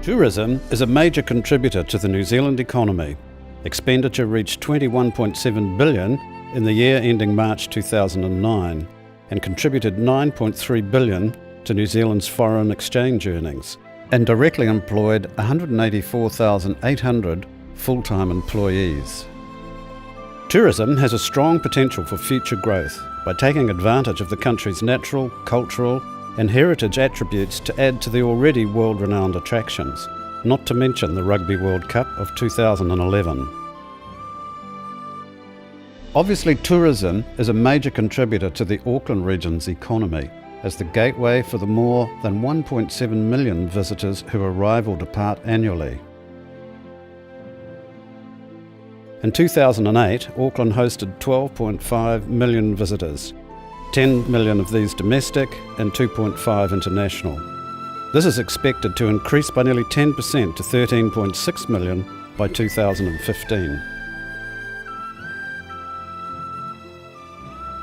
Tourism is a major contributor to the New Zealand economy. Expenditure reached $21.7 billion in the year ending March 2009 and contributed $9.3 billion to New Zealand's foreign exchange earnings and directly employed 184,800 full-time employees. Tourism has a strong potential for future growth by taking advantage of the country's natural, cultural and heritage attributes to add to the already world-renowned attractions, not to mention the Rugby World Cup of 2011. Obviously, tourism is a major contributor to the Auckland region's economy as the gateway for the more than 1.7 million visitors who arrive or depart annually. In 2008, Auckland hosted 12.5 million visitors, 10 million of these domestic and 2.5 international. This is expected to increase by nearly 10% to 13.6 million by 2015.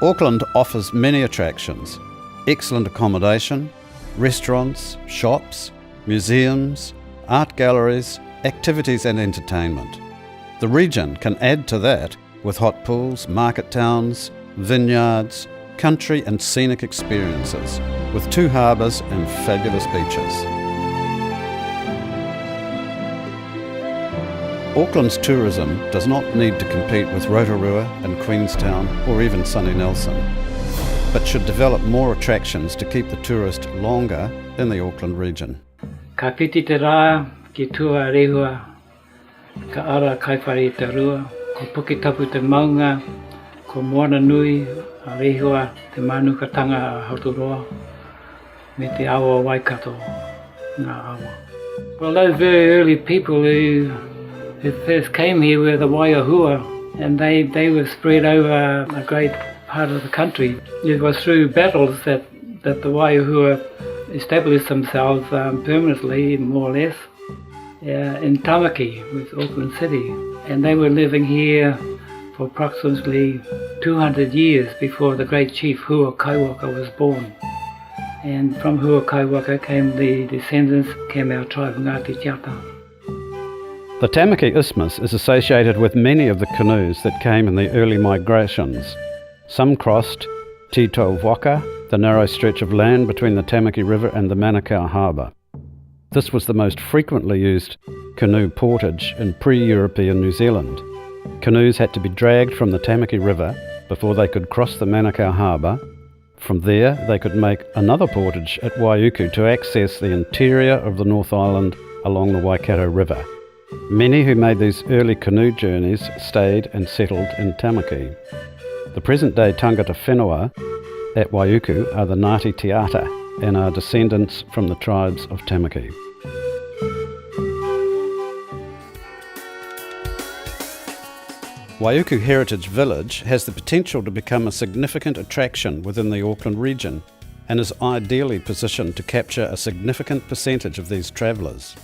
Auckland offers many attractions, excellent accommodation, restaurants, shops, museums, art galleries, activities and entertainment. The region can add to that with hot pools, market towns, vineyards, country and scenic experiences, with 2 harbours and fabulous beaches. Auckland's tourism does not need to compete with Rotorua and Queenstown or even Sunny Nelson, but should develop more attractions to keep the tourist longer in the Auckland region. Ka piti te rā, ki tua rehua, ka ara kaiwhare te rua, ko puki tapu te maunga, ko moana nui, a rehua, te manukatanga a Hauturoa, me te awa Waikato, ngā awa. Well, those very early people who first came here were the Waiuku, and they were spread over a great part of the country. It was through battles that the Waiuku established themselves permanently, more or less, in Tamaki, with Auckland City. And they were living here for approximately 200 years before the great chief Hua Kaiwaka was born. And from Hua Kaiwaka came the descendants, came our tribe Ngāti Tiata. The Tamaki Isthmus is associated with many of the canoes that came in the early migrations. Some crossed Tito Waka, the narrow stretch of land between the Tamaki River and the Manukau Harbour. This was the most frequently used canoe portage in pre-European New Zealand. Canoes had to be dragged from the Tamaki River before they could cross the Manukau Harbour. From there, they could make another portage at Waiuku to access the interior of the North Island along the Waikato River. Many who made these early canoe journeys stayed and settled in Tamaki. The present-day tangata whenua at Waiuku are the Ngāti Tiata and are descendants from the tribes of Tamaki. Waiuku Heritage Village has the potential to become a significant attraction within the Auckland region and is ideally positioned to capture a significant percentage of these travellers.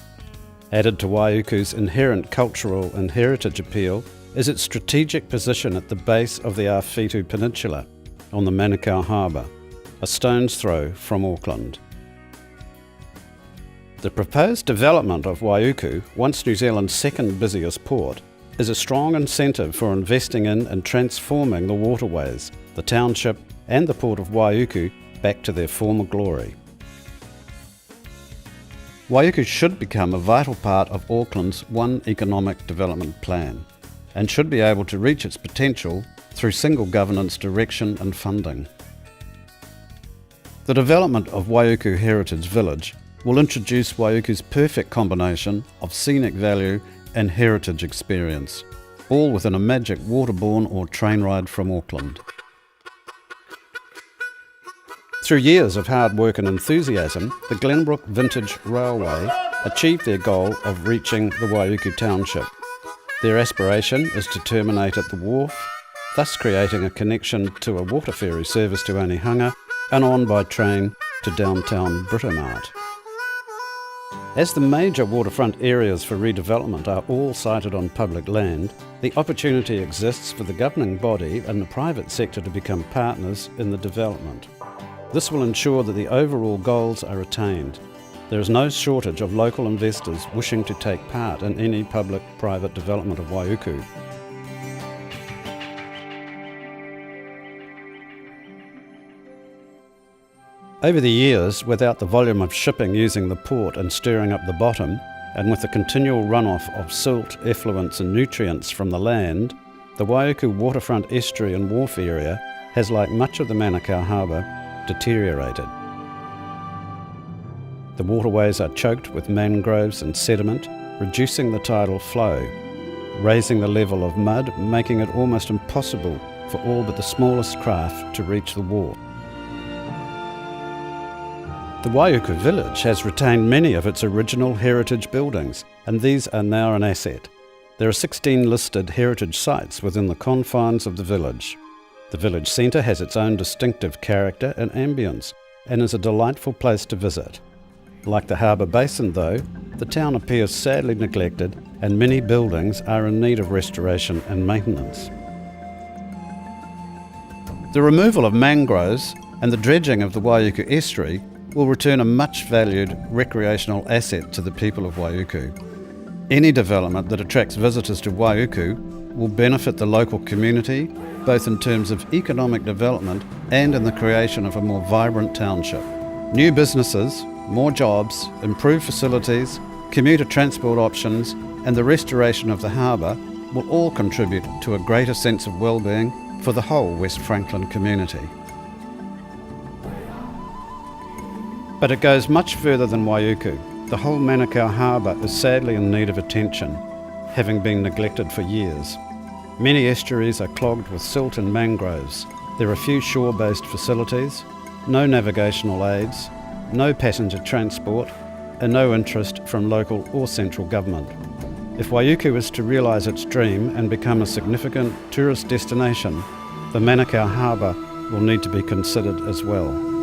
Added to Waiuku's inherent cultural and heritage appeal is its strategic position at the base of the Awhitu Peninsula on the Manukau Harbour, a stone's throw from Auckland. The proposed development of Waiuku, once New Zealand's second busiest port, is a strong incentive for investing in and transforming the waterways, the township and the port of Waiuku back to their former glory. Waiuku should become a vital part of Auckland's One Economic Development Plan and should be able to reach its potential through single governance direction and funding. The development of Waiuku Heritage Village will introduce Waiuku's perfect combination of scenic value and heritage experience, all within a magic waterborne or train ride from Auckland. Through years of hard work and enthusiasm, the Glenbrook Vintage Railway achieved their goal of reaching the Waiuku township. Their aspiration is to terminate at the wharf, thus creating a connection to a water ferry service to Onehunga and on by train to downtown Britomart. As the major waterfront areas for redevelopment are all sited on public land, the opportunity exists for the governing body and the private sector to become partners in the development. This will ensure that the overall goals are attained. The There is no shortage of local investors wishing to take part in any public-private development of Waiuku. Over the years, without the volume of shipping using the port and stirring up the bottom, and with the continual runoff of silt, effluents and nutrients from the land, the Waiuku waterfront estuary and wharf area has, like much of the Manukau Harbour, deteriorated. The waterways are choked with mangroves and sediment, reducing the tidal flow, raising the level of mud, making it almost impossible for all but the smallest craft to reach the wharf. The Waiuku village has retained many of its original heritage buildings, and these are now an asset. There are 16 listed heritage sites within the confines of the village. The village centre has its own distinctive character and ambience, and is a delightful place to visit. Like the Harbour Basin though, the town appears sadly neglected, and many buildings are in need of restoration and maintenance. The removal of mangroves and the dredging of the Waiuku estuary will return a much valued recreational asset to the people of Waiuku. Any development that attracts visitors to Waiuku will benefit the local community, both in terms of economic development and in the creation of a more vibrant township. New businesses, more jobs, improved facilities, commuter transport options and the restoration of the harbour will all contribute to a greater sense of well-being for the whole West Franklin community. But it goes much further than Waiuku. The whole Manukau Harbour is sadly in need of attention, having been neglected for years. Many estuaries are clogged with silt and mangroves. There are few shore-based facilities, no navigational aids, no passenger transport, and no interest from local or central government. If Waiuku is to realise its dream and become a significant tourist destination, the Manukau Harbour will need to be considered as well.